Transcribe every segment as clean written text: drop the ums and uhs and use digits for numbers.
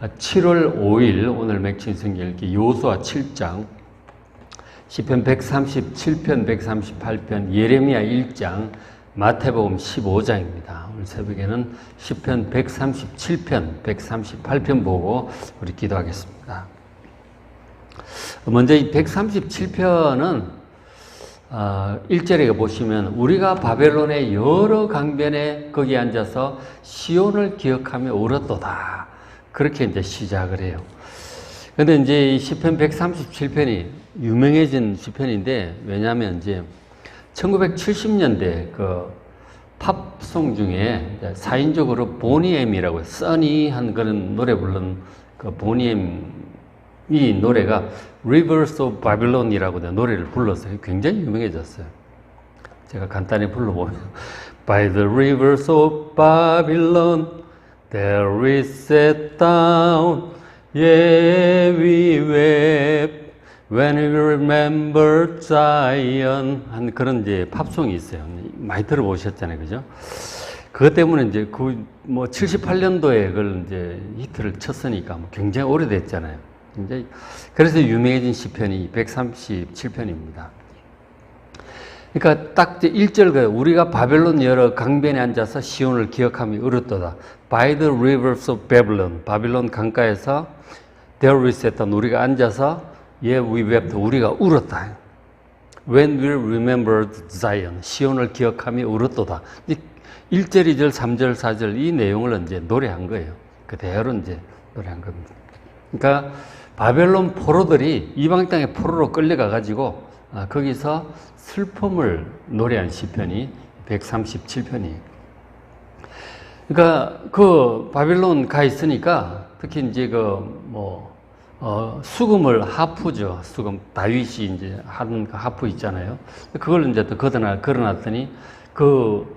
7월 5일 오늘 맥힌 성경 읽기 여호수아 7장, 시편 137편, 138편, 예레미야 1장, 마태복음 15장입니다. 오늘 새벽에는 시편 137편, 138편 보고 우리 기도하겠습니다. 먼저 이 137편은 1절에 보시면 우리가 바벨론의 여러 강변에 거기 앉아서 시온을 기억하며 울었도다. 그렇게 이제 시작을 해요. 근데 이제 이 시편 137편이 유명해진 시편인데, 왜냐하면 이제 1970년대 그 팝송 중에 4인조그룹 보니엠이라고 써니한 그런 노래 부른 그 보니엠 이 노래가 Rivers of Babylon이라고 노래를 불렀어요. 굉장히 유명해졌어요. 제가 간단히 불러보면 By the rivers of Babylon there we sat down, yeah we wept when we remember Zion 한 그런 이제 팝송이 있어요. 많이 들어보셨잖아요, 그죠? 그것 때문에 이제 그 뭐 78년도에 그걸 이제 히트를 쳤으니까 굉장히 오래됐잖아요. 이제 그래서 유명해진 시편이 137편입니다. 그러니까 딱 1절 우리가 바벨론 여러 강변에 앉아서 시온을 기억하며 울었도다. By the rivers of Babylon, 바빌론 강가에서 there we sat down, 우리가 앉아서 yeah we wept, 우리가 울었다. When we remembered Zion, 시온을 기억하며 울었도다. 1절, 2절, 3절, 4절 이 내용을 이제 노래한 거예요. 그대로 이제 노래한 겁니다. 그러니까 바벨론 포로들이 이방 땅의 포로로 끌려가가지고 거기서 슬픔을 노래한 시편이 137편이에요. 그러니까 그 바벨론 가 있으니까 특히 이제 수금을 하프죠. 수금 다윗이 이제 하는 그 하프 있잖아요. 그걸 이제 또 걸어놨더니 그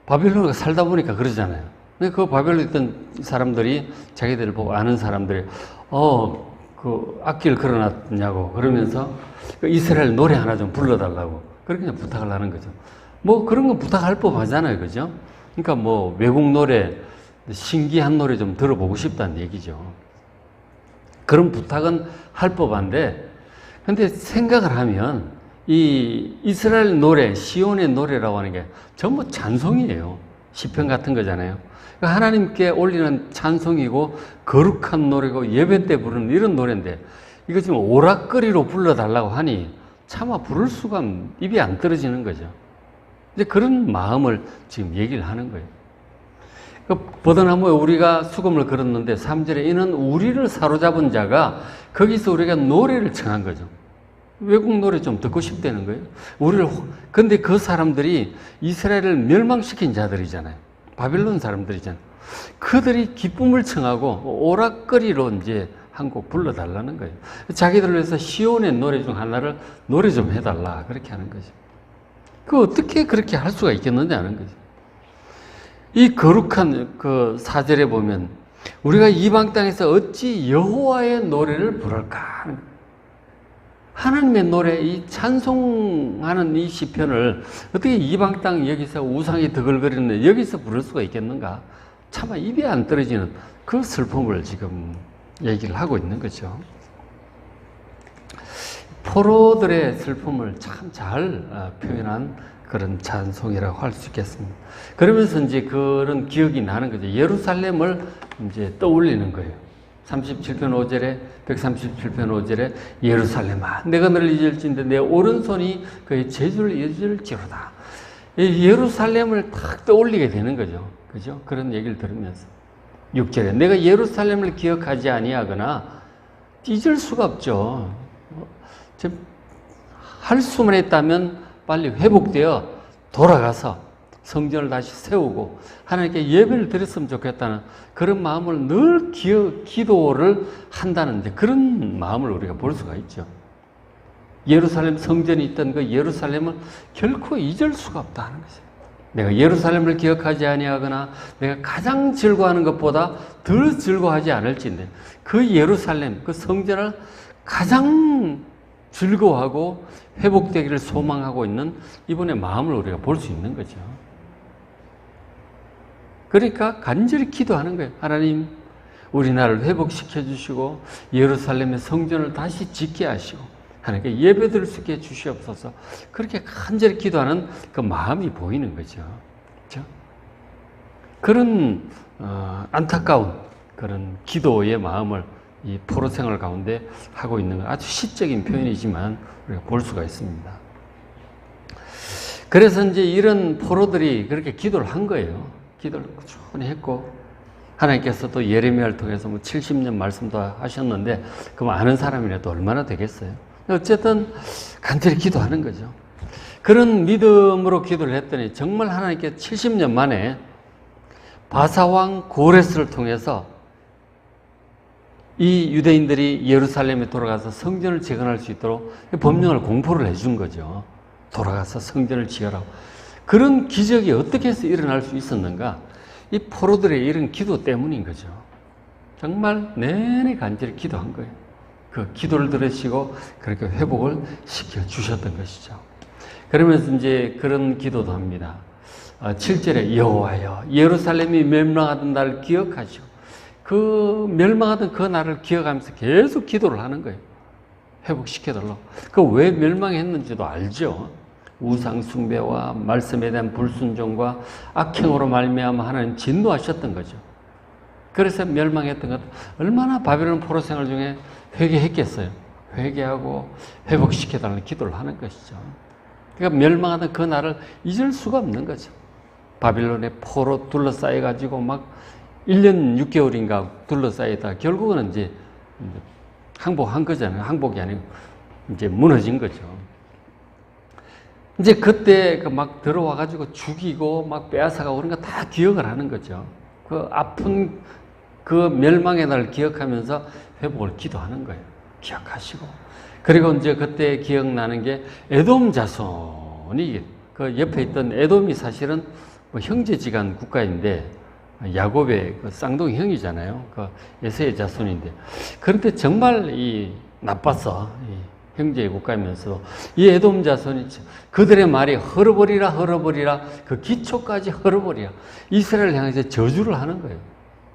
바벨론에 살다 보니까 그러잖아요. 근데 그 바벨론에 있던 사람들이 자기들을 보고 아는 사람들이 그 악기를 걸어놨냐고 그러면서 이스라엘 노래 하나 좀 불러달라고 그렇게 그냥 부탁을 하는 거죠. 뭐 그런 건 부탁할 법하잖아요, 그죠? 그러니까 뭐 외국 노래, 신기한 노래 좀 들어보고 싶다는 얘기죠. 그런 부탁은 할 법한데, 근데 생각을 하면 이 이스라엘 노래, 시온의 노래라고 하는 게 전부 찬송이에요. 시편 같은 거잖아요. 하나님께 올리는 찬송이고 거룩한 노래고 예배 때 부르는 이런 노래인데 이거 지금 오락거리로 불러달라고 하니 차마 부를 수가 입이 안 떨어지는 거죠. 이제 그런 마음을 지금 얘기를 하는 거예요. 버드나무에 우리가 수금을 걸었는데 3절에 이는 우리를 사로잡은 자가 거기서 우리가 노래를 청한 거죠. 외국 노래 좀 듣고 싶다는 거예요. 근데 그 사람들이 이스라엘을 멸망시킨 자들이잖아요. 바빌론 사람들이잖아요. 그들이 기쁨을 청하고 오락거리로 이제 한 곡 불러달라는 거예요. 자기들을 위해서 시온의 노래 중 하나를 노래 좀 해달라. 그렇게 하는 거죠. 어떻게 그렇게 할 수가 있겠느냐 하는 거죠. 이 거룩한 그 4절에 보면 우리가 이방 땅에서 어찌 여호와의 노래를 부를까? 하나님의 노래, 이 찬송하는 이 시편을 어떻게 이방 땅 여기서 우상이 드글거리는데 여기서 부를 수가 있겠는가? 차마 입이 안 떨어지는 그 슬픔을 지금 얘기를 하고 있는 거죠. 포로들의 슬픔을 참 잘 표현한 그런 찬송이라고 할 수 있겠습니다. 그러면서 이제 그런 기억이 나는 거죠. 예루살렘을 이제 떠올리는 거예요. 37편 5절에 137편 5절에 예루살렘아 내가 너를 잊을진데 내 오른손이 그의 재주를 잊을지로다. 예루살렘을 탁 떠올리게 되는 거죠. 그죠? 그런 얘기를 들으면서 6절에 내가 예루살렘을 기억하지 아니하거나 잊을 수가 없죠. 할 수만 했다면 빨리 회복되어 돌아가서 성전을 다시 세우고 하나님께 예배를 드렸으면 좋겠다는 그런 마음을 늘 기도를 한다는 그런 마음을 우리가 볼 수가 있죠. 예루살렘 성전이 있던 그 예루살렘을 결코 잊을 수가 없다는 거죠. 내가 예루살렘을 기억하지 아니하거나 내가 가장 즐거워하는 것보다 덜 즐거워하지 않을진데 그 예루살렘, 그 성전을 가장 즐거워하고 회복되기를 소망하고 있는 이분의 마음을 우리가 볼 수 있는 거죠. 그러니까 간절히 기도하는 거예요. 하나님, 우리나라를 회복시켜 주시고 예루살렘의 성전을 다시 짓게 하시고 하나님께 예배드릴 수 있게 주시옵소서. 그렇게 간절히 기도하는 그 마음이 보이는 거죠. 그렇죠? 그런 안타까운 그런 기도의 마음을 이 포로 생활 가운데 하고 있는 건 아주 시적인 표현이지만 우리가 볼 수가 있습니다. 그래서 이제 이런 포로들이 그렇게 기도를 한 거예요. 기도를 꾸준히 했고 하나님께서 또 예레미야를 통해서 뭐 70년 말씀도 하셨는데 그럼 아는 사람이라도 얼마나 되겠어요? 어쨌든 간절히 기도하는 거죠. 그런 믿음으로 기도를 했더니 정말 하나님께 70년 만에 바사왕 고레스를 통해서 이 유대인들이 예루살렘에 돌아가서 성전을 재건할 수 있도록 법령을 공포를 해준 거죠. 돌아가서 성전을 지으라고. 그런 기적이 어떻게 해서 일어날 수 있었는가? 이 포로들의 이런 기도 때문인 거죠. 정말 내내 간절히 기도한 거예요. 그 기도를 들으시고 그렇게 회복을 시켜주셨던 것이죠. 그러면서 이제 그런 기도도 합니다. 7절에 여호와여 예루살렘이 멸망하던 날을 기억하시고 그 멸망하던 그 날을 기억하면서 계속 기도를 하는 거예요. 회복시켜달라고. 그 왜 멸망했는지도 알죠. 우상 숭배와 말씀에 대한 불순종과 악행으로 말미암아 하나님 진노하셨던 거죠. 그래서 멸망했던 것. 얼마나 바벨론 포로 생활 중에 회개했겠어요. 회개하고 회복시켜달라는 기도를 하는 것이죠. 그러니까 멸망하던 그 날을 잊을 수가 없는 거죠. 바빌론의 포로 둘러싸여가지고 막 1년 6개월인가 둘러싸이다 결국은 이제 항복한 거잖아요. 항복이 아니고 이제 무너진 거죠. 이제 그때 그 막 들어와가지고 죽이고 막 빼앗아가고 그런 거 다 기억을 하는 거죠. 그 아픈 그 멸망의 날 기억하면서 회복을 기도하는 거예요. 기억하시고. 그리고 이제 그때 기억나는 게 에돔 자손이 그 옆에 있던 에돔이 사실은 뭐 형제지간 국가인데 야곱의 그 쌍둥이 형이잖아요. 그 에서의 자손인데. 그런데 정말 이 나빴어. 이 형제의 국가이면서 이 에돔 자손이 그들의 말이 헐어버리라 그 기초까지 헐어버리라. 이스라엘을 향해서 저주를 하는 거예요.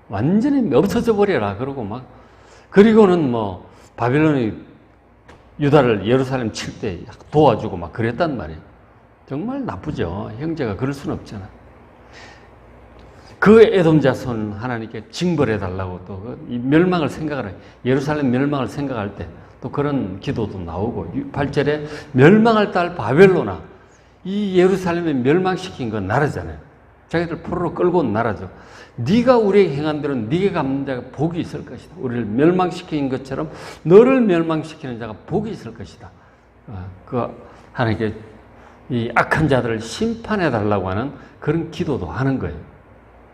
완전히 없어져 버려라. 그러고 막 그리고는 뭐 바빌론이 유다를 예루살렘 칠 때 도와주고 막 그랬단 말이에요. 정말 나쁘죠. 형제가 그럴 수는 없잖아. 그 에돔 자손 하나님께 징벌해 달라고 또 이 멸망을 생각을 예루살렘 멸망을 생각할 때 또 그런 기도도 나오고 8절에 멸망할 딸 바벨로나 이 예루살렘에 멸망시킨 건 나라잖아요. 자기들 포로로 끌고 온 나라죠. 네가 우리에게 행한 대로 네게 갚는 자가 복이 있을 것이다. 우리를 멸망시킨 것처럼 너를 멸망시키는 자가 복이 있을 것이다. 그 하나님께 이 악한 자들을 심판해 달라고 하는 그런 기도도 하는 거예요.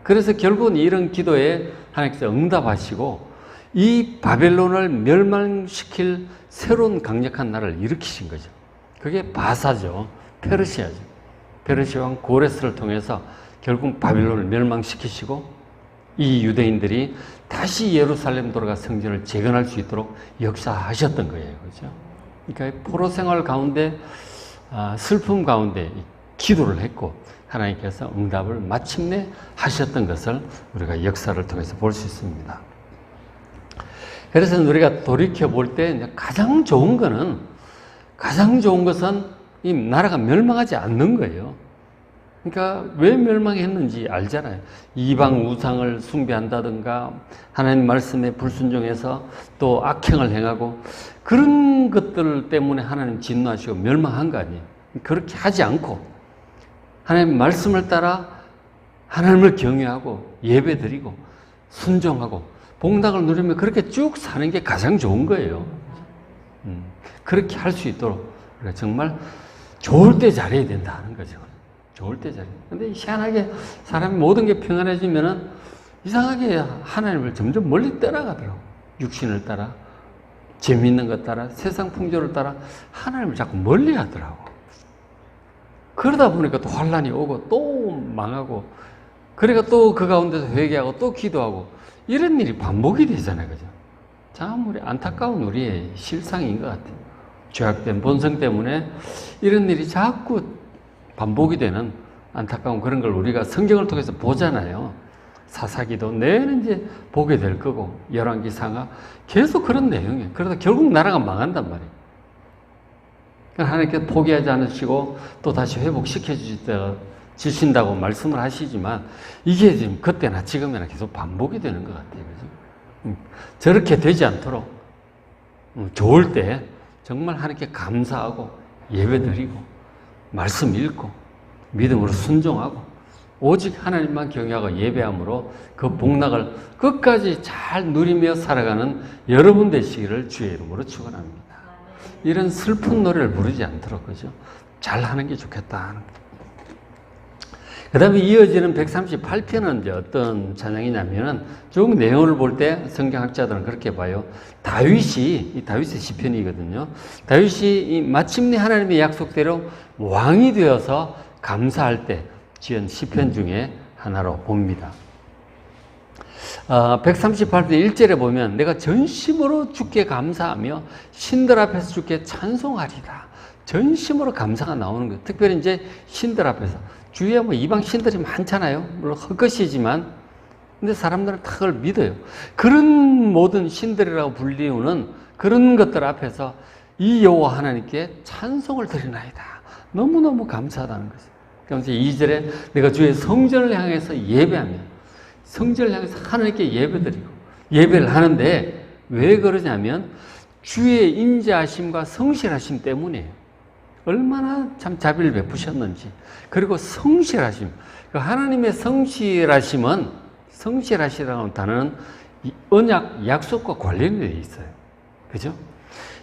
그래서 결국은 이런 기도에 하나님께서 응답하시고 이 바벨론을 멸망시킬 새로운 강력한 나라를 일으키신 거죠. 그게 바사죠. 페르시아죠. 페르시아 왕 고레스를 통해서 결국 바벨론을 멸망시키시고 이 유대인들이 다시 예루살렘 돌아가 성전을 재건할 수 있도록 역사하셨던 거예요. 그렇죠? 그러니까 포로 생활 가운데 슬픔 가운데 기도를 했고 하나님께서 응답을 마침내 하셨던 것을 우리가 역사를 통해서 볼 수 있습니다. 그래서 우리가 돌이켜 볼 때 가장 좋은 것은 이 나라가 멸망하지 않는 거예요. 그러니까 왜 멸망했는지 알잖아요. 이방 우상을 숭배한다든가 하나님 말씀에 불순종해서 또 악행을 행하고 그런 것들 때문에 하나님 진노하시고 멸망한 거 아니에요. 그렇게 하지 않고 하나님 말씀을 따라 하나님을 경외하고 예배드리고 순종하고 봉닭을 누리며 그렇게 쭉 사는 게 가장 좋은 거예요. 그렇게 할 수 있도록 정말 좋을 때 잘해야 된다는 거죠. 좋을 때 잘해야 돼. 근데 희한하게 사람이 모든 게 평안해지면은 이상하게 하나님을 점점 멀리 떠나가더라고. 육신을 따라, 재미있는 것 따라, 세상 풍조를 따라 하나님을 자꾸 멀리 하더라고. 그러다 보니까 또 환란이 오고 또 망하고 그러니까 또 그 가운데서 회개하고 또 기도하고 이런 일이 반복이 되잖아요. 그죠? 참 우리 안타까운 우리의 실상인 것 같아요. 죄악된 본성 때문에 이런 일이 자꾸 반복이 되는 안타까운 그런 걸 우리가 성경을 통해서 보잖아요. 사사기도 내는 이제 보게 될 거고, 열왕기상하 계속 그런 내용이에요. 그러다 결국 나라가 망한단 말이에요. 그러니까 하나님께서 포기하지 않으시고 또 다시 회복시켜 주신다고 말씀을 하시지만 이게 지금 그때나 지금이나 계속 반복이 되는 것 같아요. 그죠? 저렇게 되지 않도록 좋을 때 정말 하나님께 감사하고 예배드리고 말씀 읽고 믿음으로 순종하고 오직 하나님만 경외하고 예배함으로 그 복락을 끝까지 잘 누리며 살아가는 여러분 되시기를 주의 이름으로 축원합니다. 이런 슬픈 노래를 부르지 않도록, 그죠? 잘 하는 게 좋겠다. 그 다음에 이어지는 138편은 이제 어떤 찬양이냐면은 쭉 내용을 볼 때 성경학자들은 그렇게 봐요. 다윗의 시편이거든요. 다윗이 마침내 하나님의 약속대로 왕이 되어서 감사할 때 지은 시편 중에 하나로 봅니다. 138편 1절에 보면 내가 전심으로 주께 감사하며 신들 앞에서 주께 찬송하리라. 전심으로 감사가 나오는 거예요. 특별히 이제 신들 앞에서. 주위에 뭐 이방 신들이 많잖아요. 물론 헛것이지만. 근데 사람들은 다 그걸 믿어요. 그런 모든 신들이라고 불리우는 그런 것들 앞에서 이 여호와 하나님께 찬송을 드리나이다. 너무너무 감사하다는 거죠. 그래서 2절에 내가 주의 성전을 향해서 예배하며 성전을 향해서 하나님께 예배드리고 예배를 하는데 왜 그러냐면 주의 인자하심과 성실하심 때문이에요. 얼마나 참 자비를 베푸셨는지. 그리고 성실하심. 하나님의 성실하심은 성실하시라는 단어는 언약, 약속과 관련이 되어 있어요. 그죠?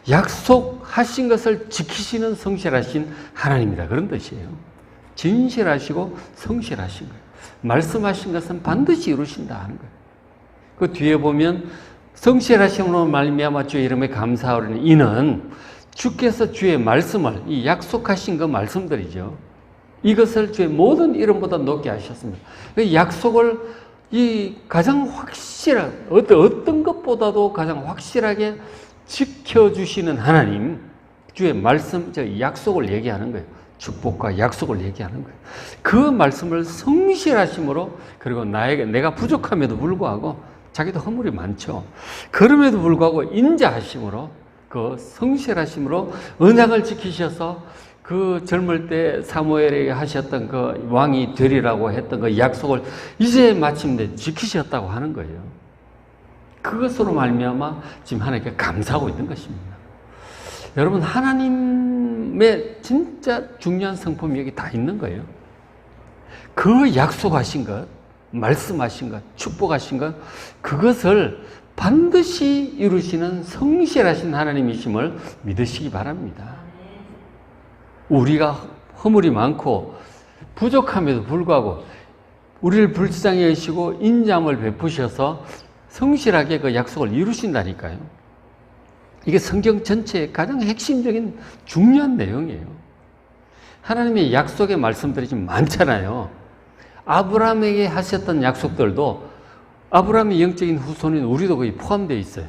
약속하신 것을 지키시는 성실하신 하나님이다. 그런 뜻이에요. 진실하시고 성실하신 거예요. 말씀하신 것은 반드시 이루신다 하는 거예요. 그 뒤에 보면 성실하심으로 말미암아 주의 이름에 감사하오니 이는 주께서 주의 말씀을 이 약속하신 그 말씀들이죠. 이것을 주의 모든 이름보다 높게 하셨습니다. 그 약속을 이 가장 확실한 어떤 것보다도 가장 확실하게 지켜주시는 하나님, 주의 말씀, 저 약속을 얘기하는 거예요. 축복과 약속을 얘기하는 거예요. 그 말씀을 성실하심으로, 그리고 내가 부족함에도 불구하고 자기도 허물이 많죠. 그럼에도 불구하고 인자하심으로, 그 성실하심으로 언약을 지키셔서 그 젊을 때 사무엘에게 하셨던 그 왕이 되리라고 했던 그 약속을 이제 마침내 지키셨다고 하는 거예요. 그것으로 말미암아 지금 하나님께 감사하고 있는 것입니다. 여러분, 하나님의 진짜 중요한 성품이 여기 다 있는 거예요. 그 약속하신 것, 말씀하신 것, 축복하신 것, 그것을 반드시 이루시는 성실하신 하나님이심을 믿으시기 바랍니다. 우리가 허물이 많고 부족함에도 불구하고 우리를 불쌍히 여시고 인자함을 베푸셔서 성실하게 그 약속을 이루신다니까요. 이게 성경 전체의 가장 핵심적인 중요한 내용이에요. 하나님의 약속의 말씀들이 좀 많잖아요. 아브라함에게 하셨던 약속들도 아브라함의 영적인 후손인 우리도 거의 포함되어 있어요.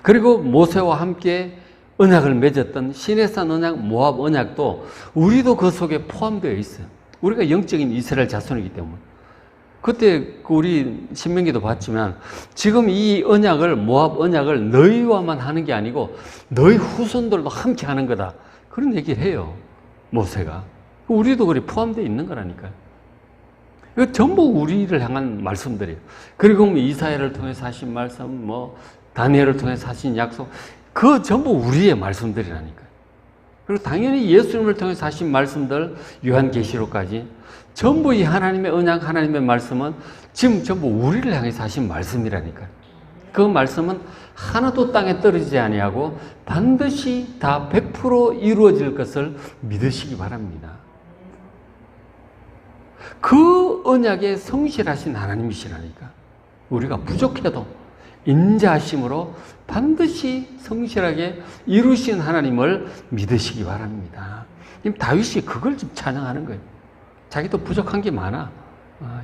그리고 모세와 함께 언약을 맺었던 시내산 언약, 모압 언약도 우리도 그 속에 포함되어 있어요. 우리가 영적인 이스라엘 자손이기 때문에. 그때 우리 신명기도 봤지만 지금 이 언약을, 모압 언약을 너희와만 하는 게 아니고 너희 후손들도 함께 하는 거다. 그런 얘기를 해요. 모세가. 우리도 그래 포함되어 있는 거라니까요. 이거 전부 우리를 향한 말씀들이에요. 그리고 이사야를 통해서 하신 말씀, 다니엘을 통해서 하신 약속, 그거 전부 우리의 말씀들이라니까요. 그리고 당연히 예수님을 통해서 하신 말씀들, 요한계시록까지 전부 이 하나님의 언약, 하나님의 말씀은 지금 전부 우리를 향해서 하신 말씀이라니까요. 그 말씀은 하나도 땅에 떨어지지 아니하고 반드시 다 100% 이루어질 것을 믿으시기 바랍니다. 그 언약에 성실하신 하나님이시라니까. 우리가 부족해도 인자하심으로 반드시 성실하게 이루신 하나님을 믿으시기 바랍니다. 지금 다윗이 그걸 좀 찬양하는 거예요. 자기도 부족한 게 많아.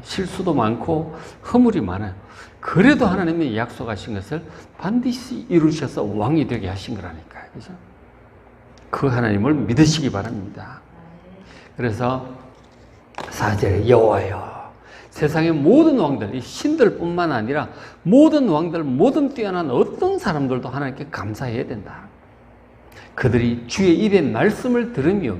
실수도 많고 허물이 많아요. 그래도 하나님이 약속하신 것을 반드시 이루셔서 왕이 되게 하신 거라니까요. 그죠? 그 하나님을 믿으시기 바랍니다. 그래서 4절에 여호와여 세상의 모든 왕들, 이 신들뿐만 아니라 모든 왕들, 모든 뛰어난 어떤 사람들도 하나님께 감사해야 된다. 그들이 주의 입의 말씀을 들으며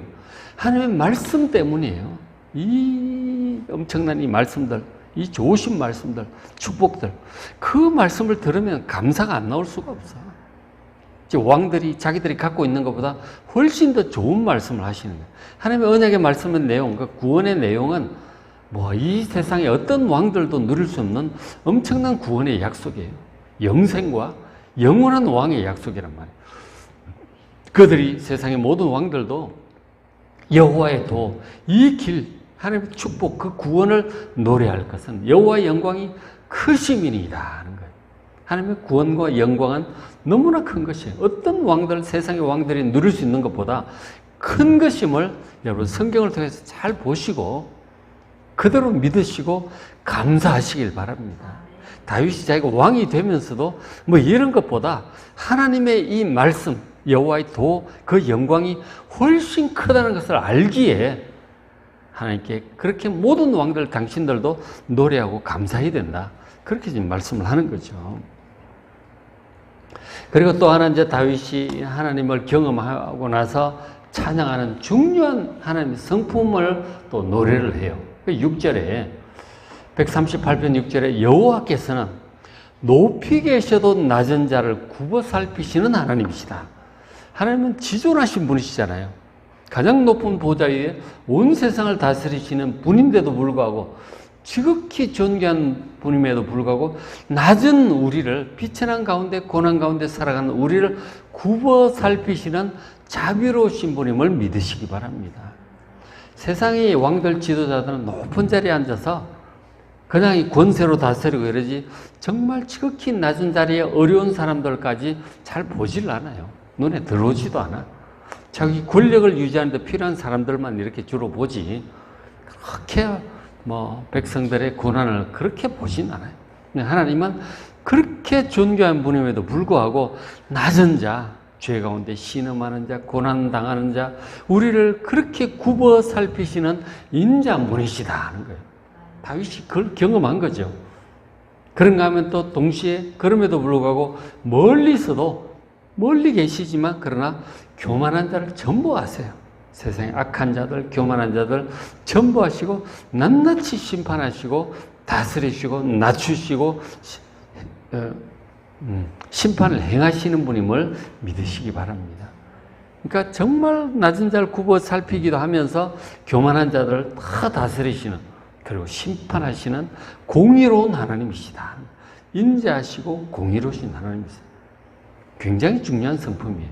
하나님의 말씀 때문이에요. 이 엄청난 이 말씀들, 이 좋으신 말씀들, 축복들, 그 말씀을 들으면 감사가 안 나올 수가 없어. 왕들이 자기들이 갖고 있는 것보다 훨씬 더 좋은 말씀을 하시는 거예요. 하나님의 언약의 말씀의 내용, 그 구원의 내용은 이 세상에 어떤 왕들도 누릴 수 없는 엄청난 구원의 약속이에요. 영생과 영원한 왕의 약속이란 말이에요. 그들이 세상의 모든 왕들도 여호와의 도, 이 길, 하나님의 축복, 그 구원을 노래할 것은 여호와의 영광이 크심이니이다 하는 거예요. 하나님의 구원과 영광은 너무나 큰 것이에요. 어떤 왕들, 세상의 왕들이 누릴 수 있는 것보다 큰 것임을 여러분 성경을 통해서 잘 보시고 그대로 믿으시고 감사하시길 바랍니다. 다윗이 자기가 왕이 되면서도 이런 것보다 하나님의 이 말씀, 여호와의 도, 그 영광이 훨씬 크다는 것을 알기에 하나님께 그렇게 모든 왕들, 당신들도 노래하고 감사해야 된다. 그렇게 지금 말씀을 하는 거죠. 그리고 또 하나 이제 다윗이 하나님을 경험하고 나서 찬양하는 중요한 하나님의 성품을 또 노래를 해요. 6절에 138편 6절에 여호와께서는 높이 계셔도 낮은 자를 굽어 살피시는 하나님이시다. 하나님은 지존하신 분이시잖아요. 가장 높은 보좌 위에 온 세상을 다스리시는 분인데도 불구하고 지극히 존귀한 분임에도 불구하고 낮은 우리를 비천한 가운데 고난 가운데 살아가는 우리를 굽어 살피시는 자비로우신 분임을 믿으시기 바랍니다. 세상의 왕들 지도자들은 높은 자리에 앉아서 그냥 이 권세로 다스리고 이러지 정말 지극히 낮은 자리에 어려운 사람들까지 잘 보질 않아요. 눈에 들어오지도 않아. 자기 권력을 유지하는 데 필요한 사람들만 이렇게 주로 보지 그렇게 백성들의 고난을 그렇게 보진 않아요. 하나님은 그렇게 존귀한 분임에도 불구하고 낮은 자, 죄 가운데 신음하는 자, 고난당하는 자, 우리를 그렇게 굽어 살피시는 인자한 분이시다 하는 거예요. 다윗이 그걸 경험한 거죠. 그런가 하면 또 동시에 그럼에도 불구하고 멀리 계시지만 그러나 교만한 자를 전부하세요. 세상에 악한 자들, 교만한 자들 전부하시고 낱낱이 심판하시고 다스리시고 낮추시고 심판을 행하시는 분임을 믿으시기 바랍니다. 그러니까 정말 낮은 자를 굽어 살피기도 하면서 교만한 자들을 다 다스리시는 그리고 심판하시는 공의로운 하나님이시다. 인자하시고 공의로우신 하나님이시다. 굉장히 중요한 성품이에요.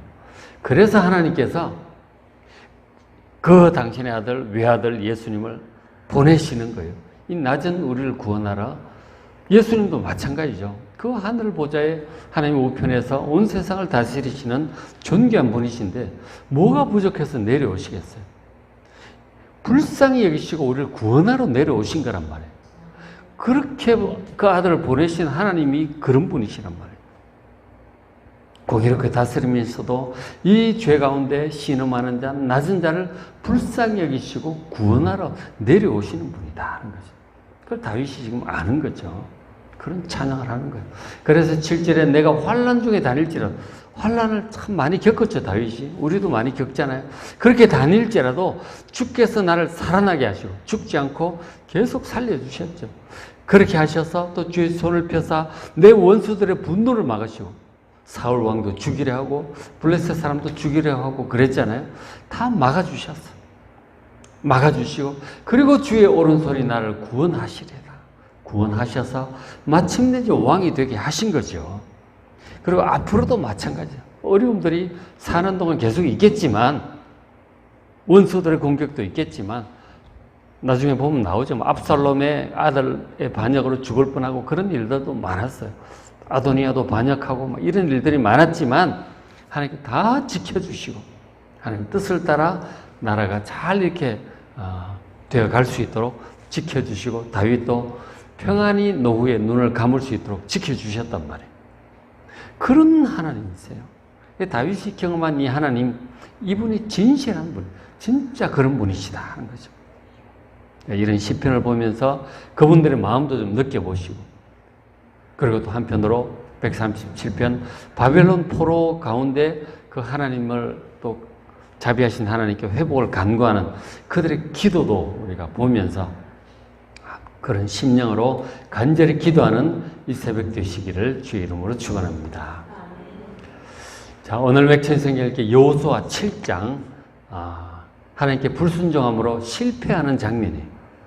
그래서 하나님께서 그 당신의 아들, 외아들 예수님을 보내시는 거예요. 이 낮은 우리를 구원하라. 예수님도 마찬가지죠. 그 하늘 보좌에 하나님 우편에서 온 세상을 다스리시는 존귀한 분이신데 뭐가 부족해서 내려오시겠어요? 불쌍히 여기시고 우리를 구원하러 내려오신 거란 말이에요. 그렇게 그 아들을 보내신 하나님이 그런 분이시란 말이에요. 공의롭게 다스리면서도 이 죄 가운데 신음하는 자, 낮은 자를 불쌍히 여기시고 구원하러 내려오시는 분이다 하는 거죠. 그걸 다윗이 지금 아는 거죠. 그런 찬양을 하는 거예요. 그래서 7절에 내가 환난 중에 다닐지라도, 환난을 참 많이 겪었죠, 다윗이. 우리도 많이 겪잖아요. 그렇게 다닐지라도 주께서 나를 살아나게 하시고 죽지 않고 계속 살려주셨죠. 그렇게 하셔서 또 주의 손을 펴사 내 원수들의 분노를 막으시고 사울 왕도 죽이려 하고 블레셋 사람도 죽이려 하고 그랬잖아요. 다 막아주셨어. 막아주시고 그리고 주의 오른손이 나를 구원하시리라. 구원하셔서 마침내 왕이 되게 하신 거죠. 그리고 앞으로도 마찬가지예요. 어려움들이 사는 동안 계속 있겠지만 원수들의 공격도 있겠지만 나중에 보면 나오죠. 압살롬의 아들의 반역으로 죽을 뻔하고 그런 일들도 많았어요. 아도니아도 반역하고 이런 일들이 많았지만 하나님께 다 지켜주시고 하나님 뜻을 따라 나라가 잘 이렇게 되어갈 수 있도록 지켜주시고 다윗도 평안히 노후에 눈을 감을 수 있도록 지켜주셨단 말이에요. 그런 하나님이세요. 다윗이 경험한 이 하나님, 이분이 진실한 분, 진짜 그런 분이시다 하는 거죠. 이런 시편을 보면서 그분들의 마음도 좀 느껴보시고, 그리고 또 한편으로 137편 바벨론 포로 가운데 그 하나님을 또 자비하신 하나님께 회복을 간구하는 그들의 기도도 우리가 보면서 그런 심령으로 간절히 기도하는 이 새벽 되시기를 주의 이름으로 축원합니다. 자, 오늘 맥천성경 읽기 여호수아 7장, 하나님께 불순종함으로 실패하는 장면이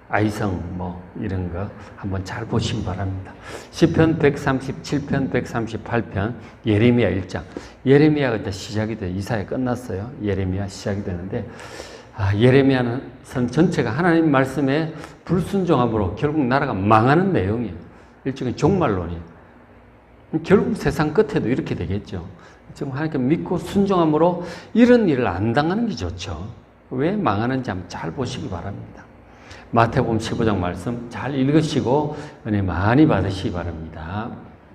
아이성 이런 거 한번 잘 보시기 바랍니다. 시편 137편, 138편, 예레미야 1장. 예레미야가 이제 시작이 돼요. 이사야 끝났어요. 예레미야 시작이 되는데, 예레미야는 선 전체가 하나님 말씀에 불순종함으로 결국 나라가 망하는 내용이에요. 일종의 종말론이에요. 결국 세상 끝에도 이렇게 되겠죠. 지금 하나님께 믿고 순종함으로 이런 일을 안 당하는 게 좋죠. 왜 망하는지 한번 잘 보시기 바랍니다. 마태복음 15장 말씀 잘 읽으시고 은혜 많이 받으시기 바랍니다.